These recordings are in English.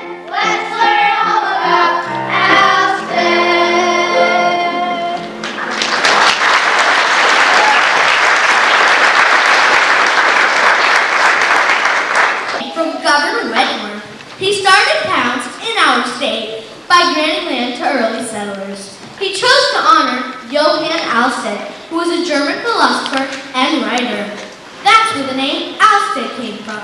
Let's learn all about Alstead. From Governor Wentworth, he started towns in our state by granting land to early settlers. He chose to honor Johann Alstead, who was a German philosopher and writer. That's where the name Alstead came from.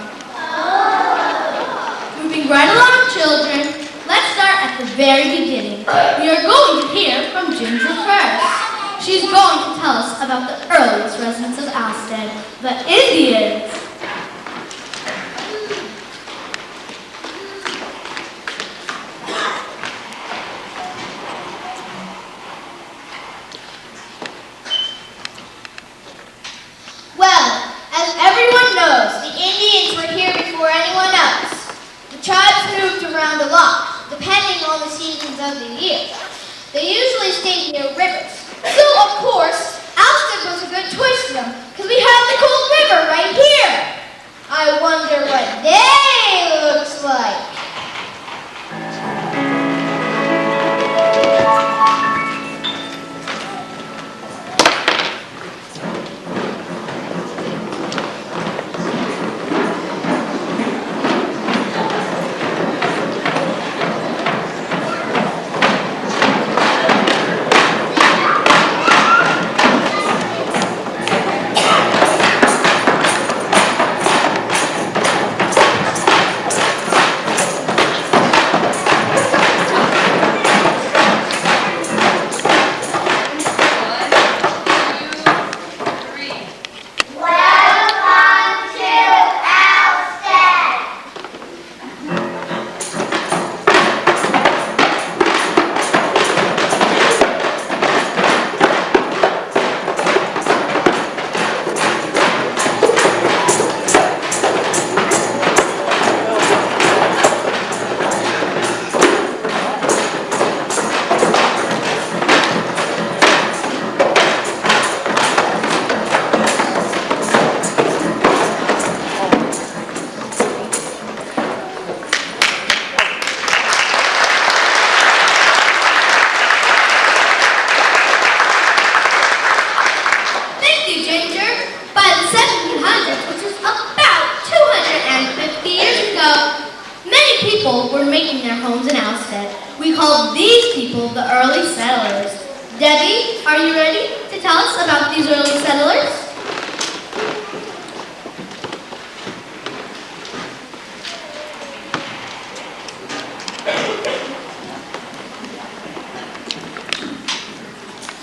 Moving right along, children, let's start at the very beginning. We are going to hear from Ginger first. She's going to tell us about the earliest residents of Alstead, the Indians. Well, as everyone knows, the Indians were here before anyone else. The tribes moved around a lot, depending on the seasons of the year. They usually stayed near rivers. So, of course, Alstead was a good choice for them, because we have the cold river right here. I wonder what day looks like. Were making their homes in Alstead. We call these people the early settlers. Debbie, are you ready to tell us about these early settlers?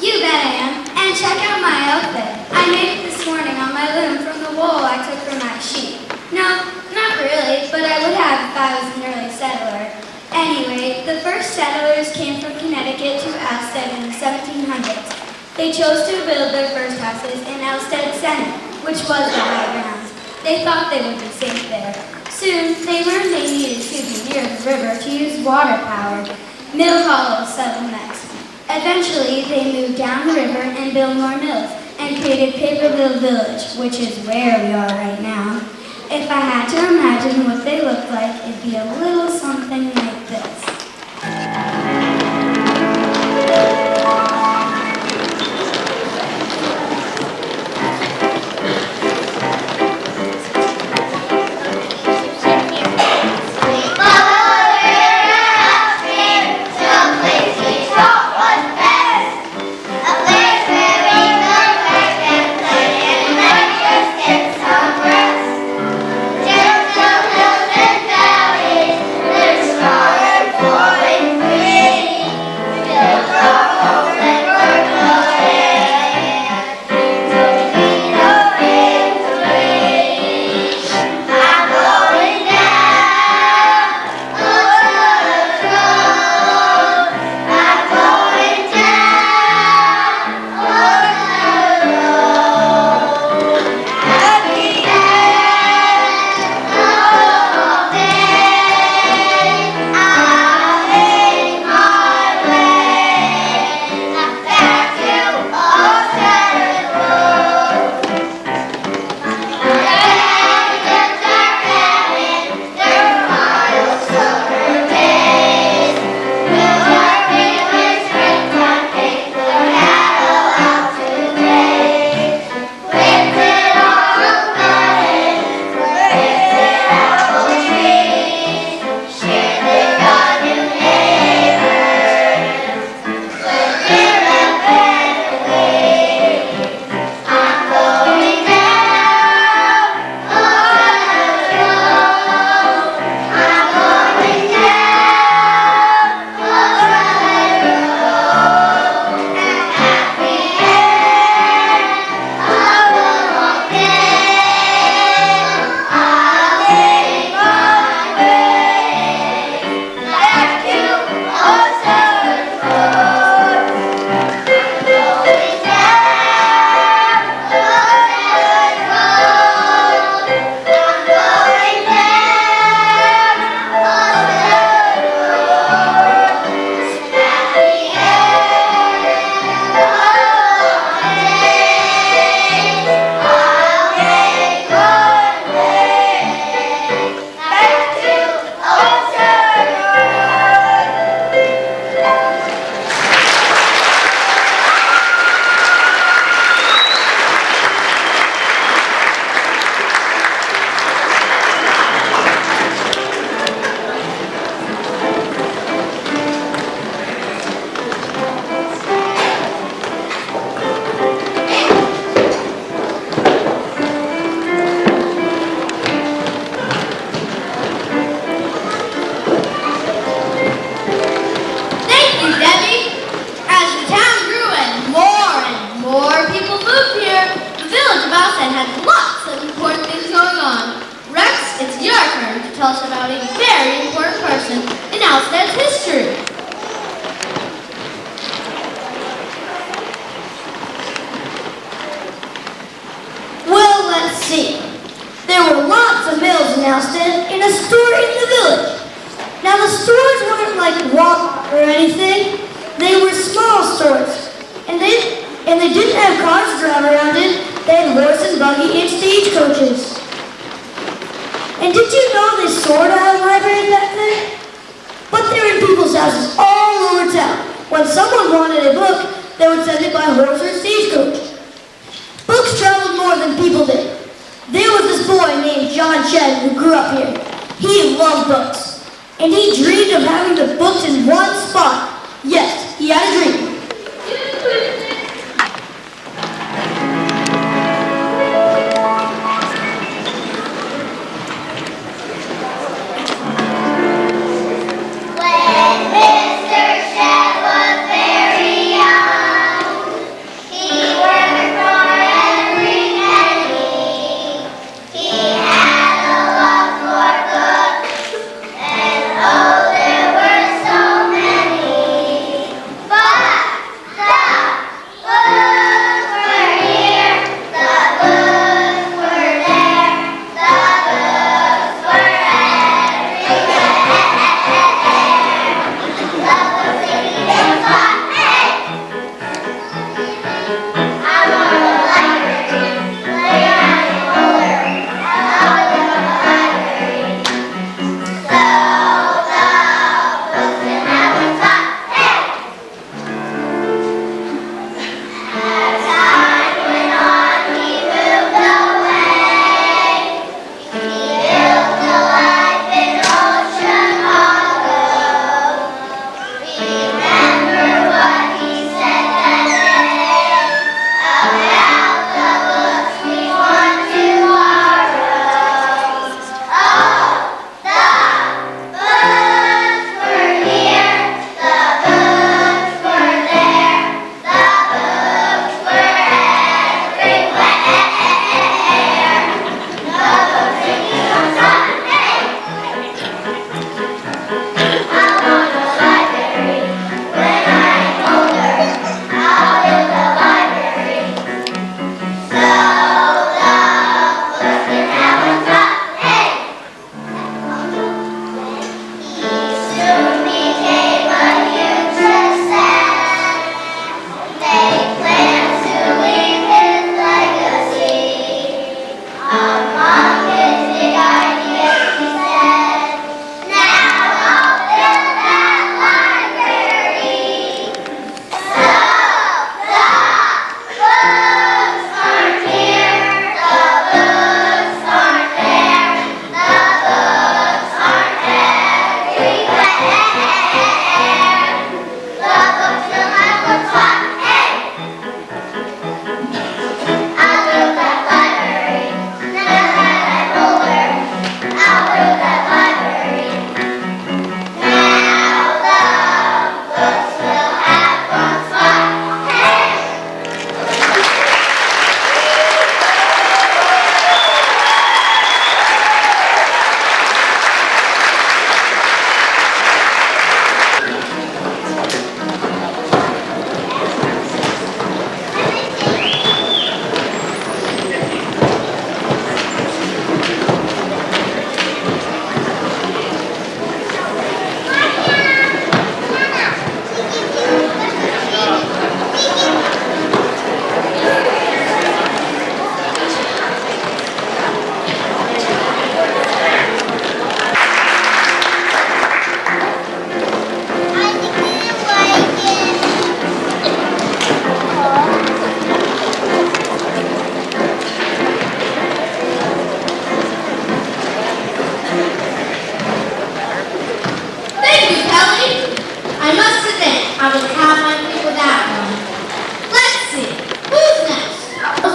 You bet I am. And check out my outfit. I made it this morning on my loom from the wool I took from my sheep. No, not really, but I would have if I was an early settler. Anyway, the first settlers came from Connecticut to Alstead in the 1700s. They chose to build their first houses in Sestercentennial, which was the high ground. They thought they would be safe there. Soon, they learned they needed to be near the river to use water power. Mill Hollow settled next. Eventually, they moved down the river and built more mills and created Paperville Village, which is where we are right now. If I had to imagine what they looked like, it'd be a little something like this. Fire! Alstead had lots of important things going on. Rex, it's your turn to tell us about a very important person in Alstead's history. Well, let's see. There were lots of mills in Alstead and a store in the village. Now the stores weren't like Walmart or anything. They were small stores. And they didn't have cars to drive around in. They had horse and buggy and stagecoaches. And did you know they sort of had libraries back then? But they were in people's houses all over town. When someone wanted a book, they would send it by horse or stagecoach. Books traveled more than people did. There was this boy named John Chen who grew up here. He loved books. And he dreamed of having the books in one spot. Yes, he had a dream.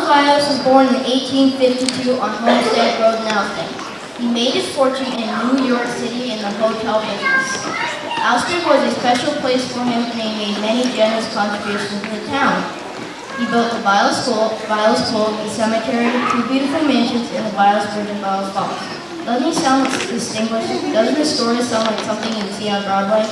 Vilas was born in 1852 on Homestead Road in Alstead. He made his fortune in New York City in the hotel business. Alstead was a special place for him and he made many generous contributions to the town. He built the Vilas School, the cemetery, two beautiful mansions, and the Vilas Bridge in Vilas Falls. Doesn't he sound distinguished? Doesn't his story sound like something you'd see on Broadway?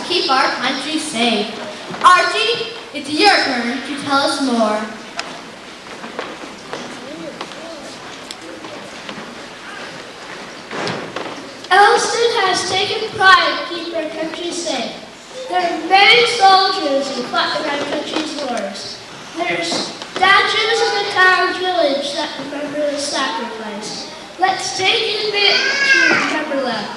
Keep our country safe. Archie, it's your turn to tell us more. Alstead has taken pride in keeping our country safe. There are many soldiers who fought in our country's wars. There are statues in the town village that remember the sacrifice. Let's take a minute to remember them.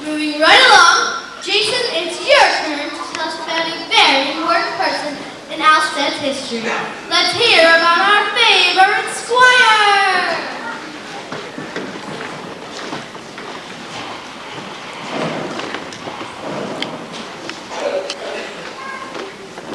Moving right along, Jason, it's your turn to tell us about a very important person in Alstead's history. Let's hear about our favorite squire!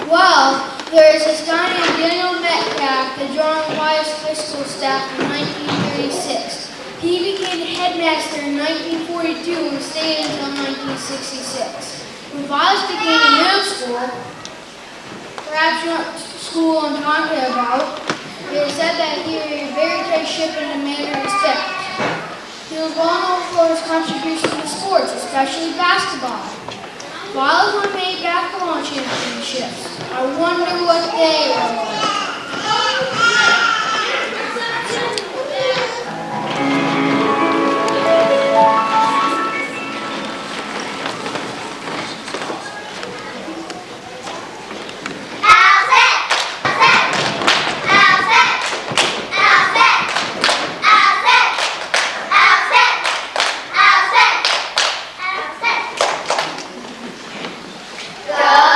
Well, there is this guy named Daniel Metcalf that joined Vilas High School staff in 1936. He became headmaster in 1942 and stayed until 1966. When Vilas became a middle school, perhaps not school I'm talking about, it is said that he was a very tight ship and demanded respect. He was well known for his contribution to sports, especially basketball. Vilas won many basketball championships. I wonder what they were like. Go!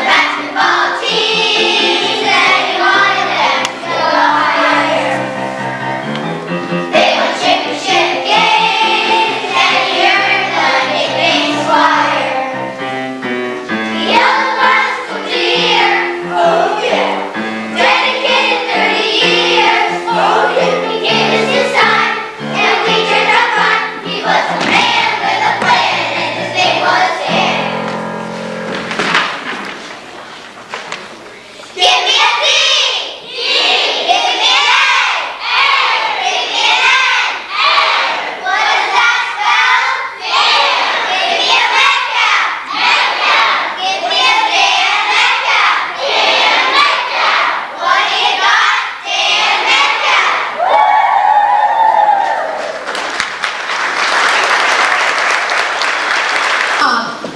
basketball team said he wanted them to go higher. They won championship games and he earned the nickname Squire. The yellow was clear, oh yeah. Dedicated 30 years, oh yeah. He gave us his time and we turned out fine. He was a man with a plan and his name was him. Give me a D! D! Give me an A! A! Give me an N! N! What does that spell? Fan! Give me a Metcalf! Metcalf! Give me a Dan Metcalf! Dan Metcalf! What do you got? Dan Metcalf!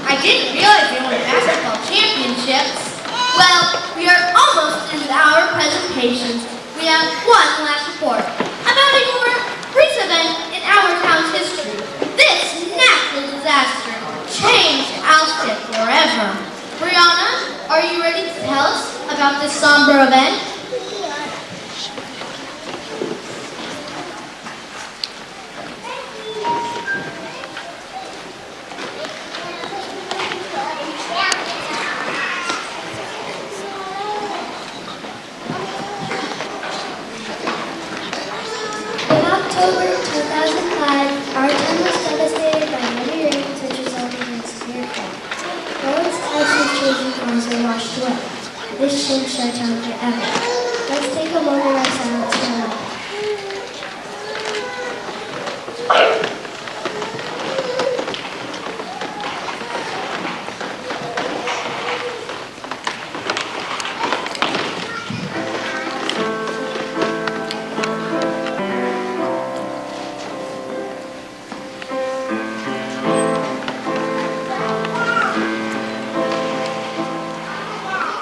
I didn't realize they won basketball championships. Well, we are almost into our presentations. We have one last report about a more recent event in our town's history. This natural disaster changed Alstead forever. Brianna, are you ready to tell us about this somber event? In October 2005, our town was devastated by heavy rains which resulted in severe flooding. Roads, houses, trees, and farms were washed away. This changed our town forever. Let's take a moment of silence for a moment.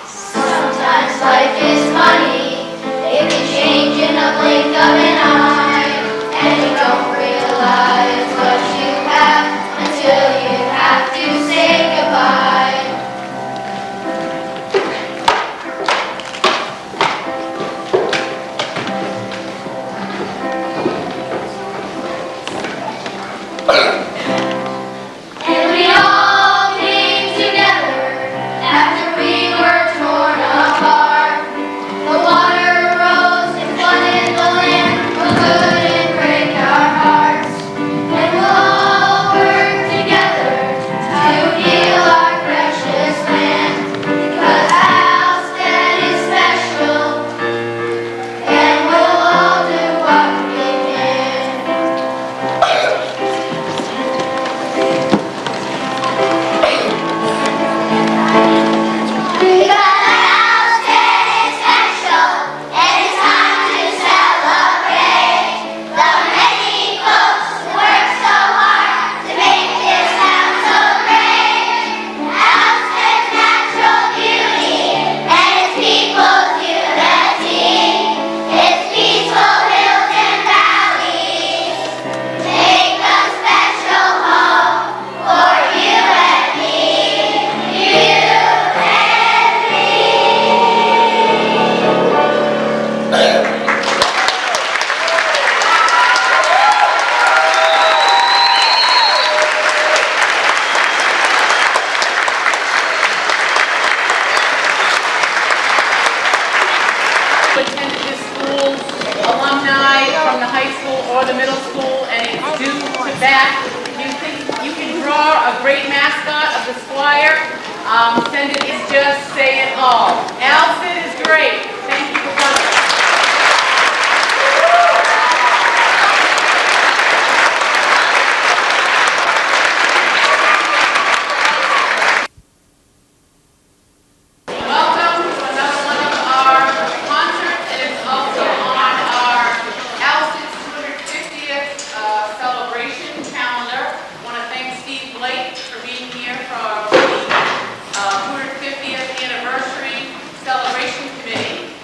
Sometimes life is funny. It can change in a blink of an eye. And you don't realize what you have until you have to say goodbye. And we all came together after we were torn apart. The water rose and flooded the land, but couldn't break our hearts. And we'll all work together to heal our precious land, because Alstead is special, and we'll all do what we can. Because Alstead is special, and it's time to celebrate the many folks who work so hard to make this town so great. Alstead's natural beauty and its people's unity, its peaceful hills and valleys, make a special home for you and me. You and who attended this school, alumni from the high school or the middle school, and it's due to that. You think you can draw a great mascot of the Squire? Send it is just say it all. Alstead is great. Thank you for coming. Welcome to another one of our concerts, and it's also on our Alstead's 250th celebration calendar. I want to thank Steve Blake for being here for the 250th anniversary celebration committee.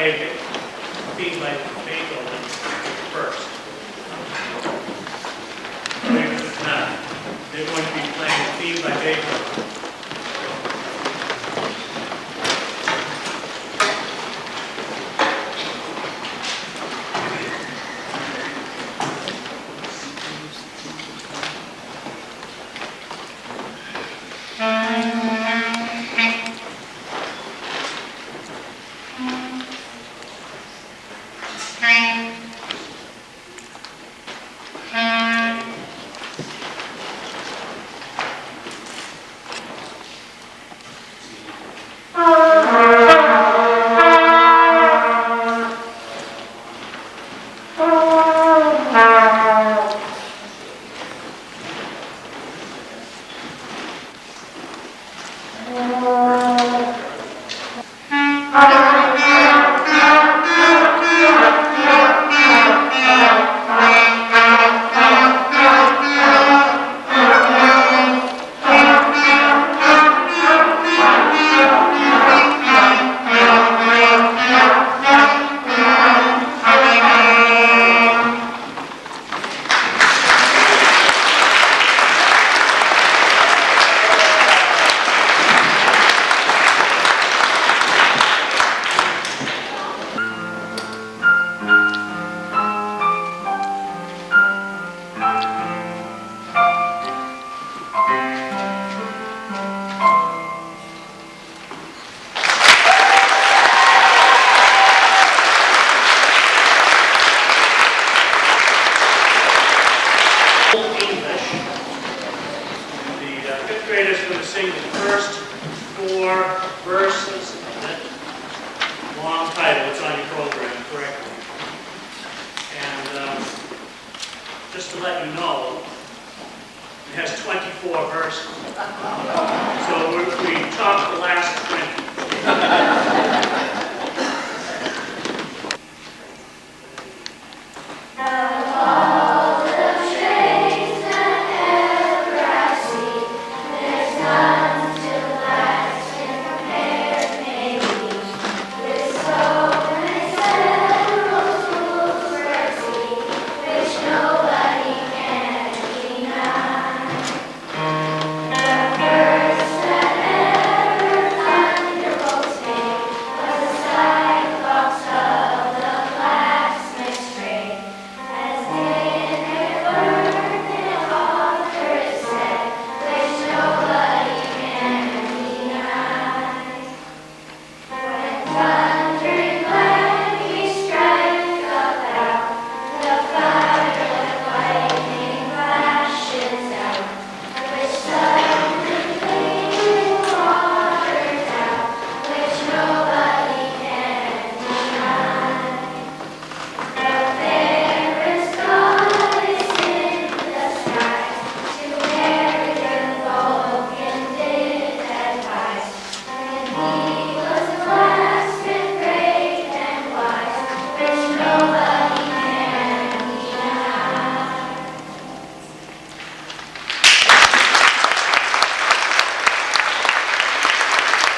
play Theme by Beethoven first. Believe it or not, they're going to be playing Theme by Beethoven.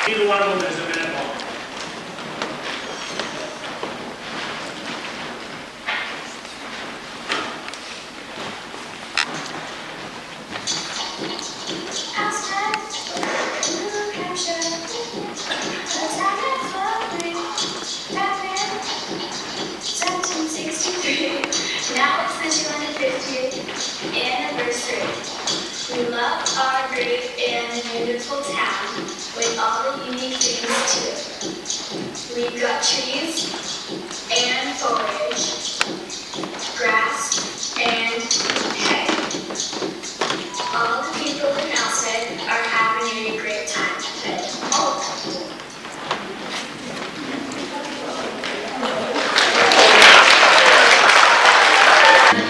Either one of them is a minute long. Alstead, New Hampshire, a town that's lovely, back in 1763. Now it's the 250th anniversary. We love our great and beautiful town with all the unique things to it. We've got trees and foliage, grass and hay. All the people in Alstead are having a great time today. All of them.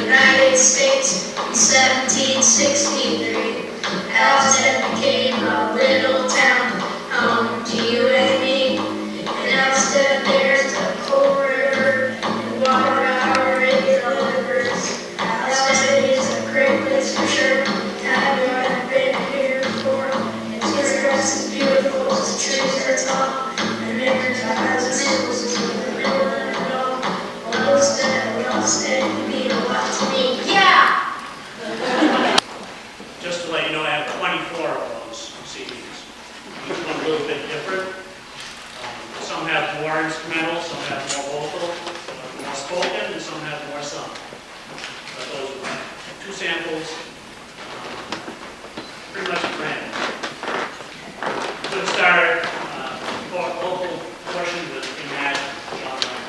United States in 1763, Alstead became a little town, home to you and me. In Alstead there's a cold river, and water our regular rivers. Alstead is a great place for sure. Have you ever been here before? Its grass is beautiful, its trees are tall, and rivers are as a a little bit different. Some have more instrumental, some have more vocal, some have more spoken, and some have more sung. But those are my two samples, pretty much at random. Good start, vocal portion with Imagine, John Lennon.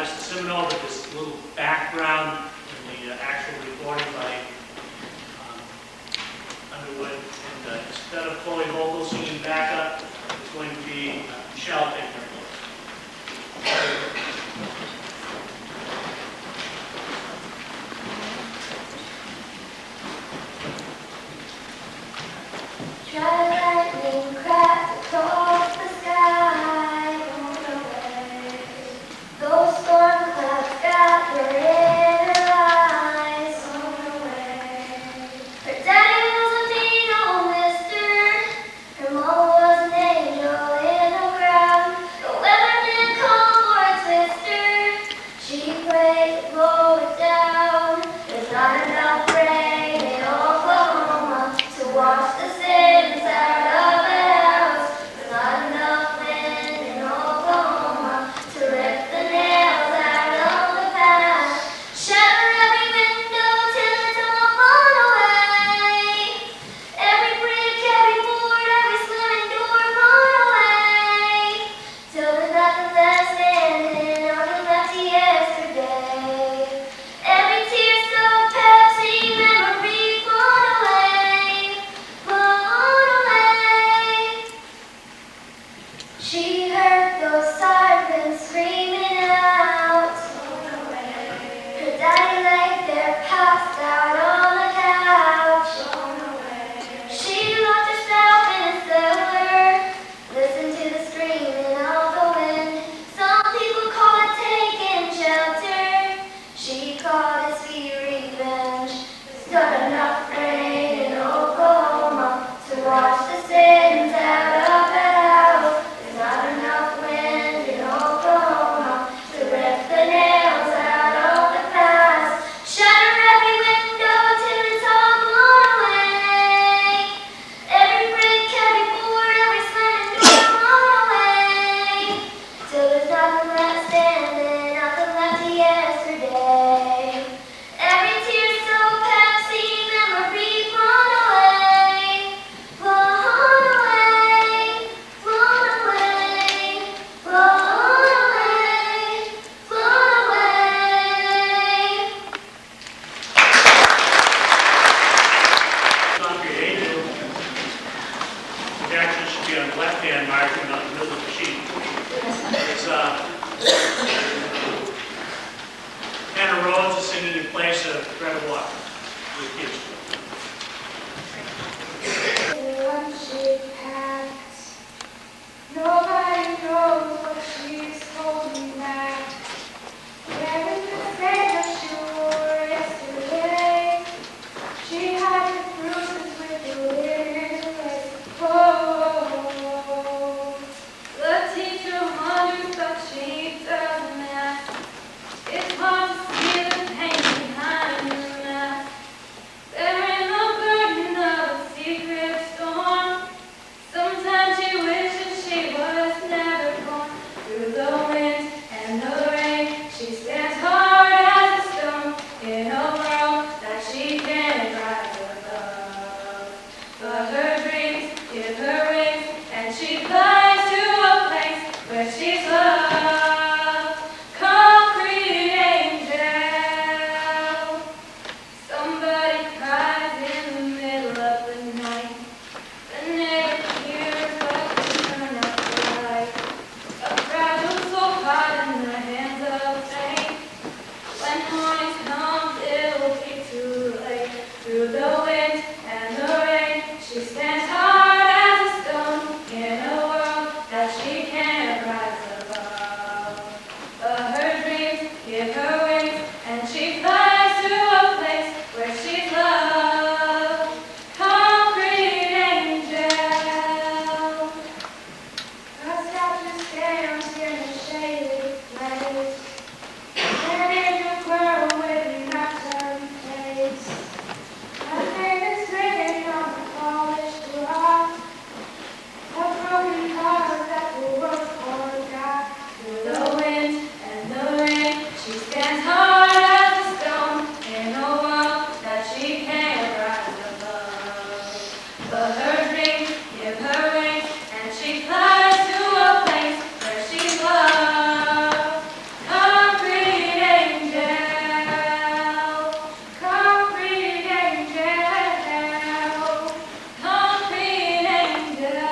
Sestercentennial, but this little background in the actual recording by Underwood. And instead of Chloe Vogel singing backup, it's going to be Michelle taking her place. Lightning cracked across the sky, blown away. Those storm clouds gather in her eyes, blown away. Her daddy was a mean old mister, her mama was an angel in the ground. The weather didn't call for its sister, she prayed to blow it down. There's not enough rain in Oklahoma to wash the sins out. she packed. Nobody knows what she's holding back. Wearing the same she wore yesterday. She had the bruises with the linen lace. Oh, the teacher wonders, but she doesn't ask. It's hard to see the pain behind the mask. There in the burden of a secret storm. Sometimes she wishes she was never born. Through the wind and the rain, she stands hard as a stone in a world that she can't rise above. But her dreams give her wings, and she flies to a place where she's loved. Concrete angel. Somebody cries in the middle of the night. The neighbor hears but can turn out the light. A fragile soul caught in the hands of fate. When morning comes, it'll be too late. Through the wind and the rain, she stands hard as a stone in a world that she can't rise above. But her dreams give her wings, and she flies to a place where she's loved. Concrete angel. Her statue stands in a shady place. An angel girl with an upturned face. Her name is written on the polished rock. A broken heart that the world forgot. Through the wind and the rain, she stands hard as a stone in a world that she can't rise above. But her dreams give her wings, and she flies to a place where she's loved. Concrete angel. Concrete angel. Concrete angel.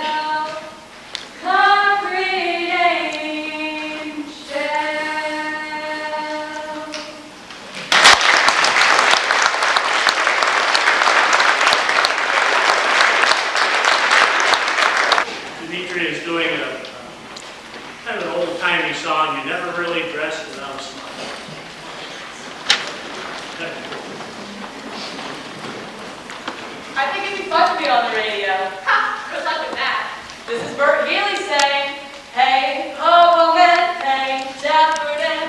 Concrete angel. Demetria is doing a kind of an old-timey song, "You Never Really Dressed Without a Smile." I think it'd be fun to be on the radio. Ha! Good luck with that. This is Bert Healy saying, hey, ho, woman, hey, Dapper Dan,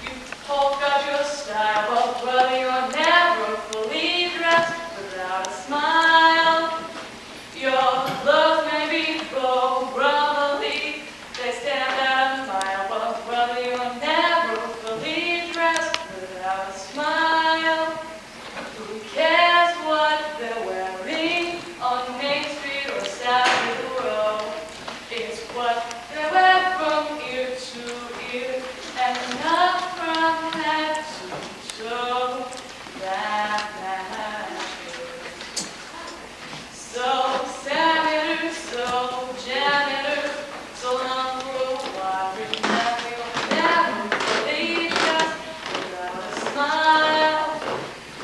you both got your style, but brother, you're never fully dressed without a smile. Your looks may be full, brotherly, they stand out a mile, but brother, you're never fully dressed without a smile. Who cares what they're wearing on Main Street or South Row? It's what they wear from ear to ear and not from head to toe. That matters. So senator, so janitor, so long for a while. Remember, you'll never fully dressed without a smile.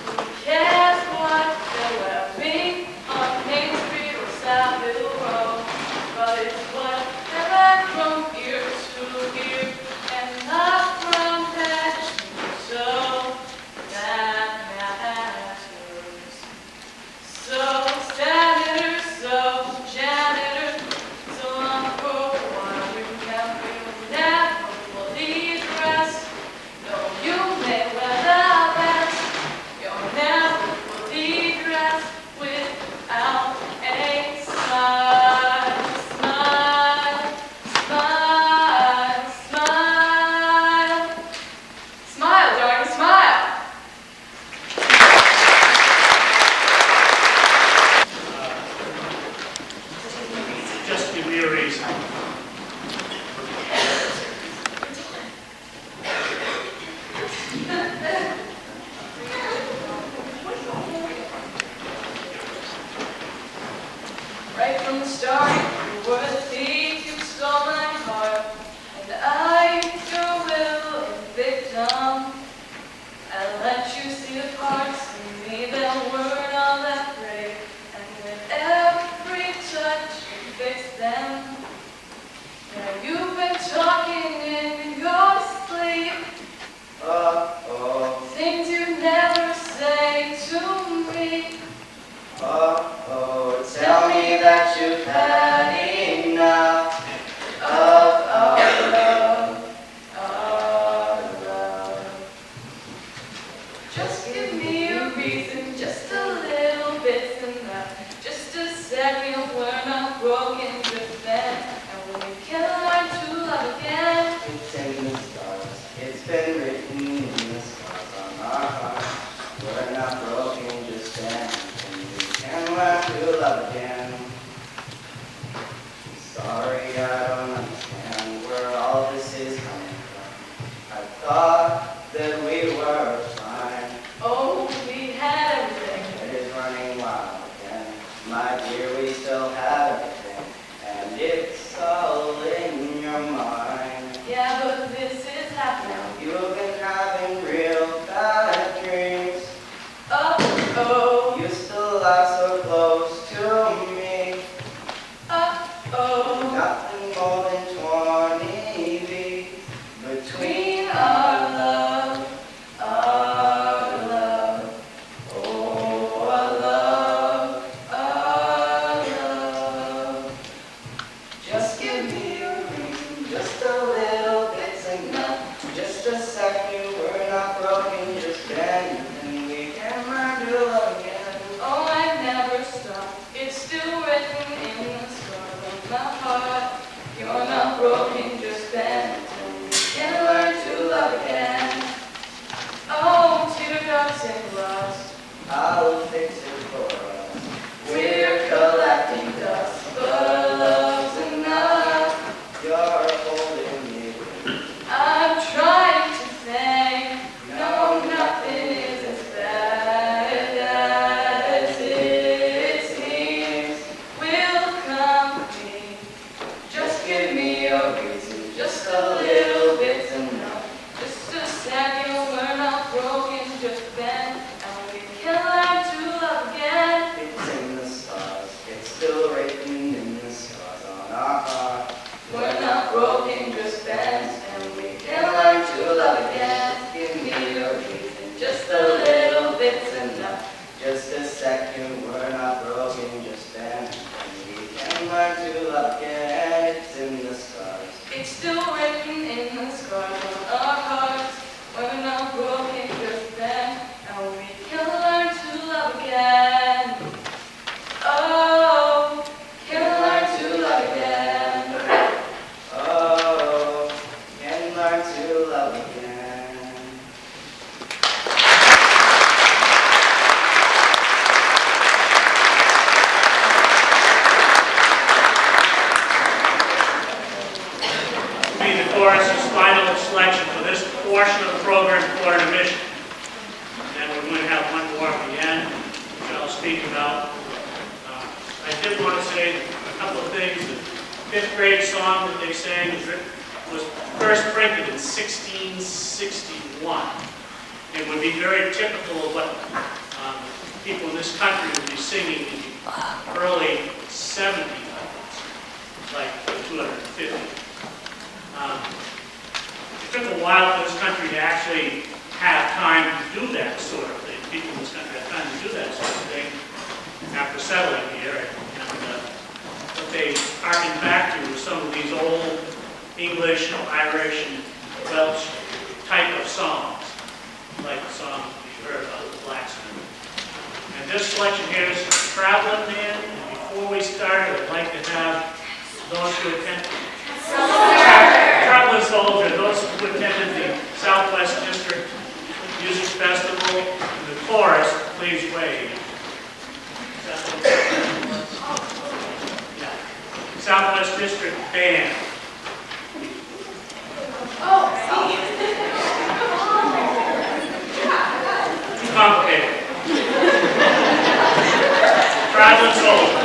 Who cares what they're wearing on Main Street or Saville Row? But it's what they wear from ear to ear and not from head to toe that matters. So senator, so janitor, so long for a while. Remember, you'll never fully dressed. No, you may wear the best. You're never fully dressed without a smile. Smile, smile, smile. Smile, darling, smile. Just give me a reason. Right from the start, you were the thief, you stole my heart, and I, your will and victim. I let you see the parts in me that weren't all that great, and with every touch that you've had enough of our love, our love. Just give me a reason, just a little bit's enough. Just a second, we're not broken just then, and we can learn to love again. It's in the stars, it's been written in the stars on our hearts. We're not broken just then, and we can learn to love again. Sorry, I don't understand where all this is coming from. I thought that we were fine. Oh, we had everything. It is running wild again. My dear, we still have everything. And it's all in your mind. Yeah, but this is happening. You've been having real bad dreams. Uh-oh. You still lie so close to me. Uh-oh. Nothing more than 20 feet between our love, our love. Oh, our love, our love. Just give me a reason, just a little bit's enough. Just a second, we're not broken, just bend, and we can learn to love again. Oh, I never stop. It's still written in the stars of my heart. You're not broken, just bend, and we can learn to love again. Oh, teardrops and glass, I'll fix it for us. We're collecting dust, but our love's enough. You're holding me. I'm trying to think. No, nothing is as bad as it seems. We'll come clean. Just give me a reason, just a little bit's enough. Just a second, we're not broken, just bend, and we can learn to love again. It's in the stars, it's still written in the stars on our heart. We're not broken, just bend, and we can learn to love again. Give me a reason, just a little bit's enough. Just a second, we're not broken, just bend, and we can learn to love again. It's in the stars. It's still written in the scars on our hearts. We're not broken, just bend, and we can learn to love again. Oh, can learn to love again. Oh, can learn to love again. Be the chorus's final selection for this portion of the program for intermission. And we're going to have one more at the end, which I'll speak about. I did want to say a couple of things. The fifth grade song that they sang was first printed in 1661. It would be very typical of what people in this country would be singing in the early 70s, like 250. It took a while for this country to actually have time to do that sort of thing. People in this country have time to do that sort of thing after settling here. And what they harkened back to was some of these old English, Irish, and Welsh type of songs, like the song you heard about the blacksmith. And this selection here is Traveling Man. And before we start, I'd like to have those who attend Traveling Soldier, those who attended the Southwest District Music Festival, and the chorus, please wave. Yeah. Southwest District Band. Too complicated. Traveling Soldier.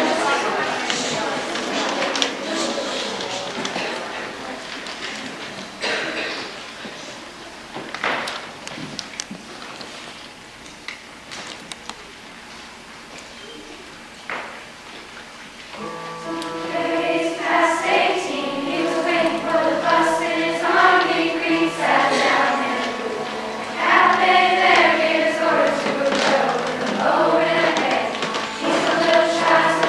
Days past 18, he was waiting for the bus in his army green, sat down and halfway there gave his orders to a girl with a bow and a bag. She's a little shy, so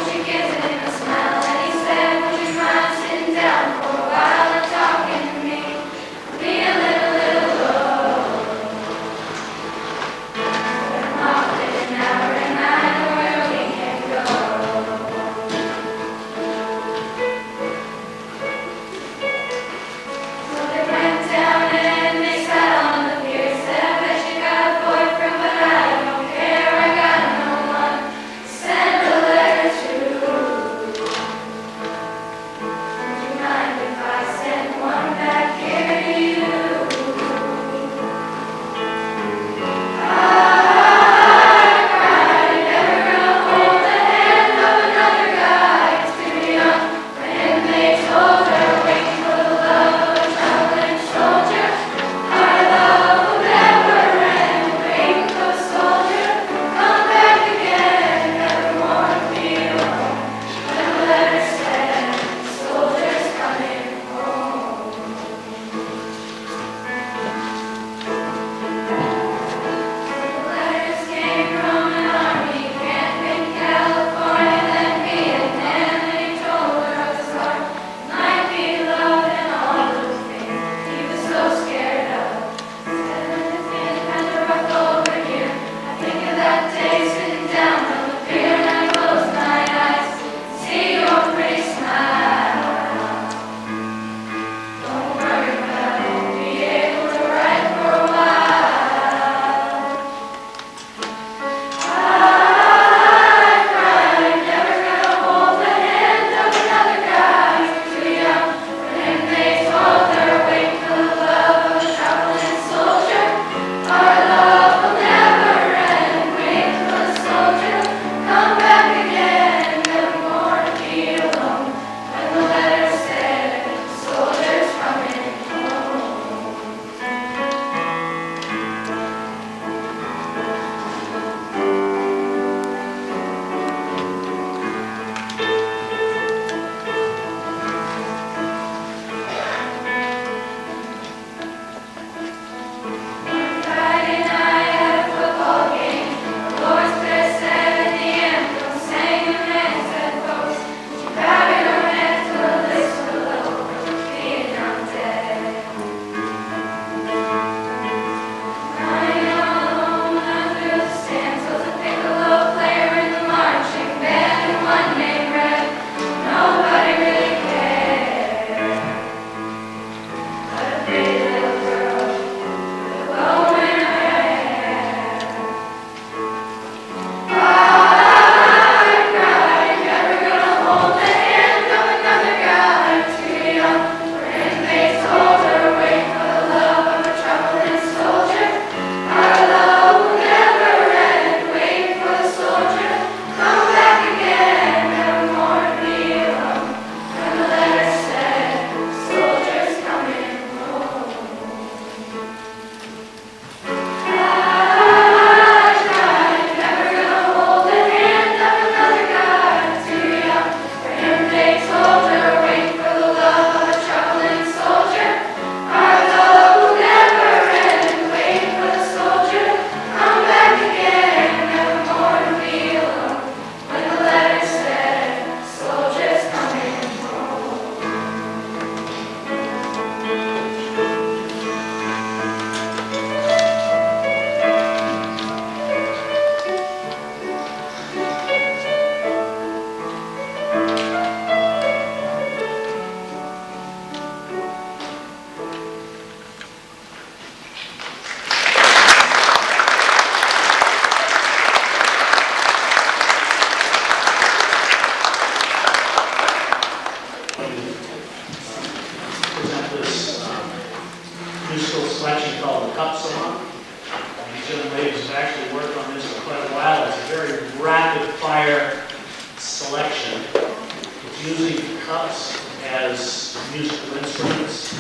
using cups as musical instruments,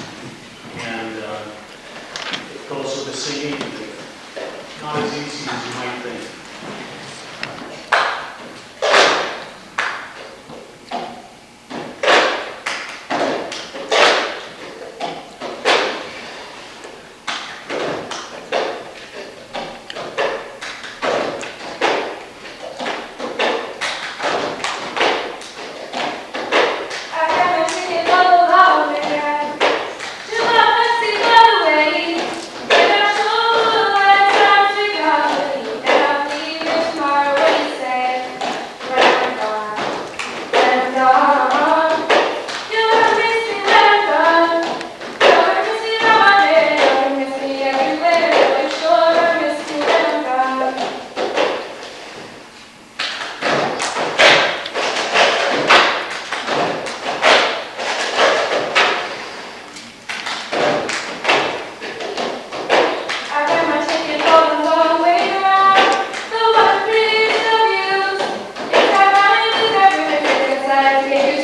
and it goes with the singing. Not as easy as you might think. Thank you.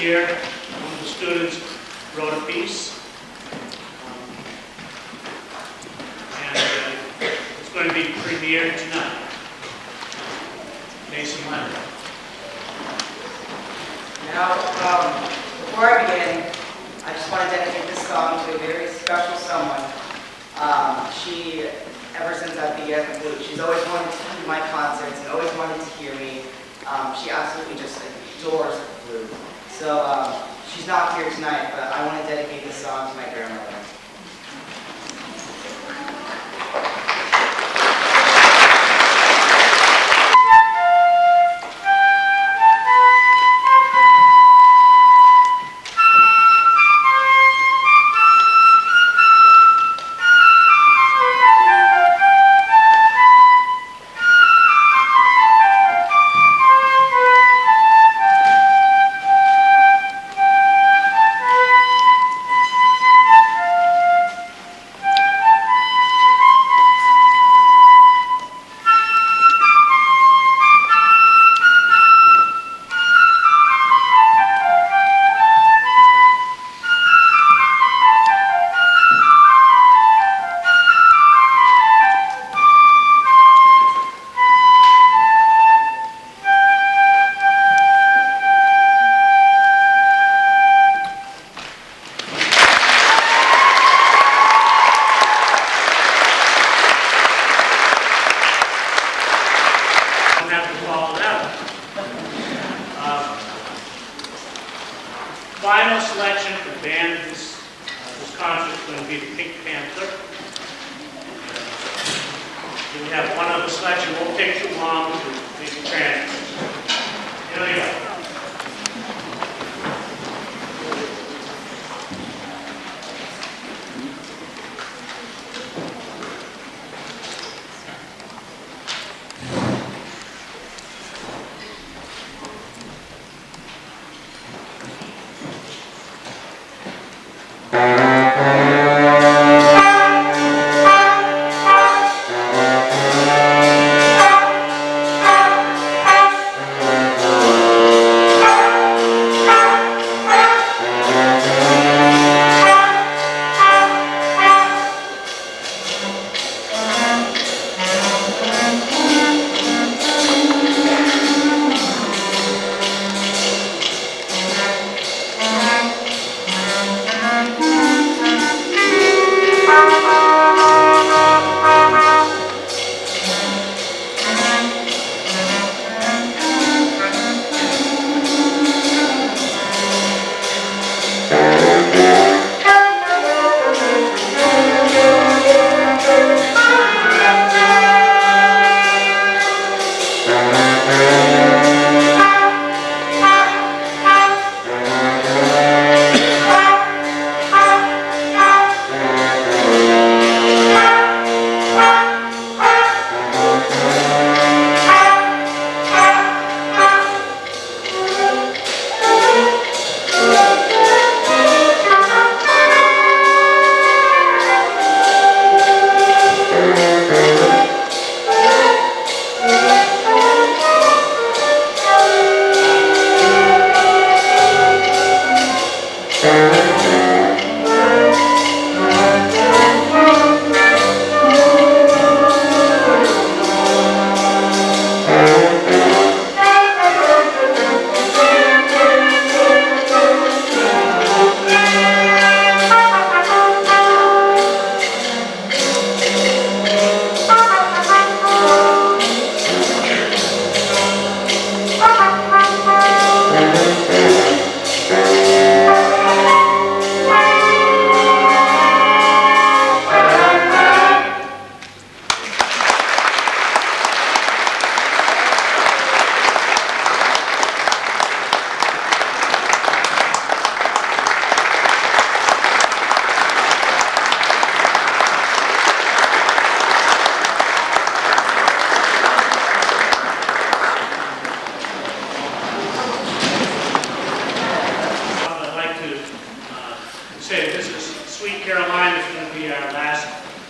year, one of the students wrote a piece. And it's going to be premiered tonight. Mason Leonard. Now, before I begin, I just want to dedicate this song to a very special someone. She, ever since I began the flute, she's always wanted to come to my concerts and always wanted to hear me. She absolutely just adores the flute. So she's not here tonight, but I want to dedicate this song to my grandmother. Final selection for the band of this concert is going to be the Pink Panther. We have one other selection. Won't take too long to make the transfer. Here we go.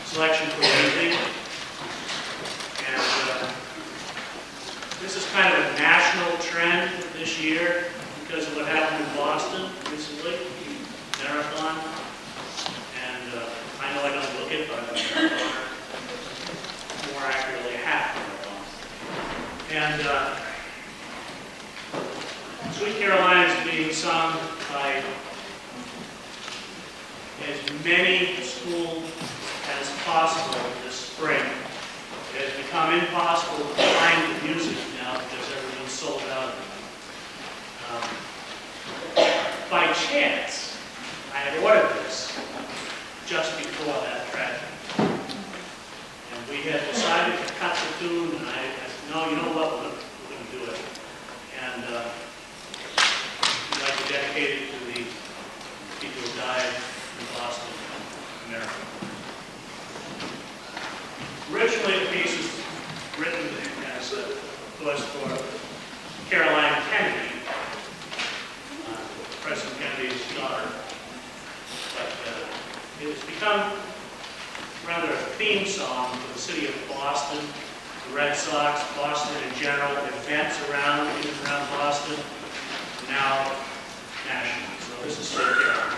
Selection for the evening. And this is kind of a national trend this year because of what happened in Boston. Sweet Caroline is being sung by as many schools as possible this spring. It has become impossible to find the music now because everything's sold out. By chance, I had ordered this just before that tragedy. And we had decided to cut the tune, and I said, no, you know what, we're going to do it. And we'd like to dedicate it to the people who died in Boston, America. Originally, the piece was written as, of course, for Caroline Kennedy, President Kennedy's daughter. But it has become rather a theme song for the city of Boston, the Red Sox, Boston in general, events around, in and around Boston, now national. So this is Sweet Caroline.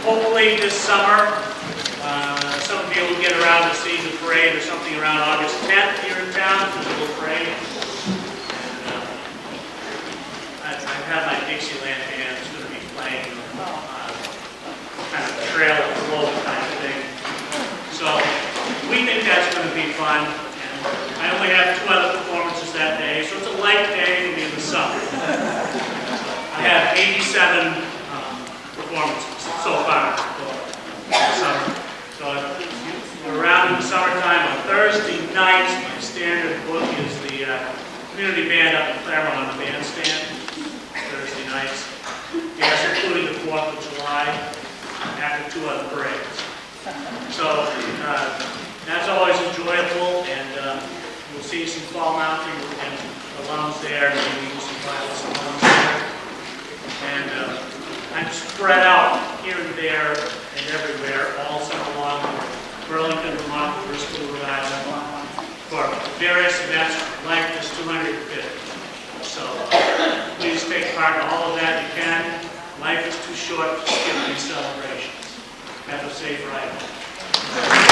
Hopefully this summer, some of you will get around to see the parade or something around August 10th here in town, the little parade. And I have my Dixieland band that's going to be playing kind of a trailer float kind of thing. So we think that's going to be fun. And I only have 2 other performances that day, so it's a light day for me in the summer. I have 87 performances so far for the summer. So if you're around in the summertime on Thursday nights, my standard book is the community band up in Claremont on the bandstand, Thursday nights. Yes, including the 4th of July, after 2 other parades. So that's always enjoyable, and you'll see some fall mounting and alums there, maybe some Vilas alums there. And I'm spread out here and there and everywhere, all summer long, Burlington, Vermont, Bristol, Rhode Island, for various events like this 250. So please take part in all of that you can. Life is too short to skip these celebrations. Have a safe ride.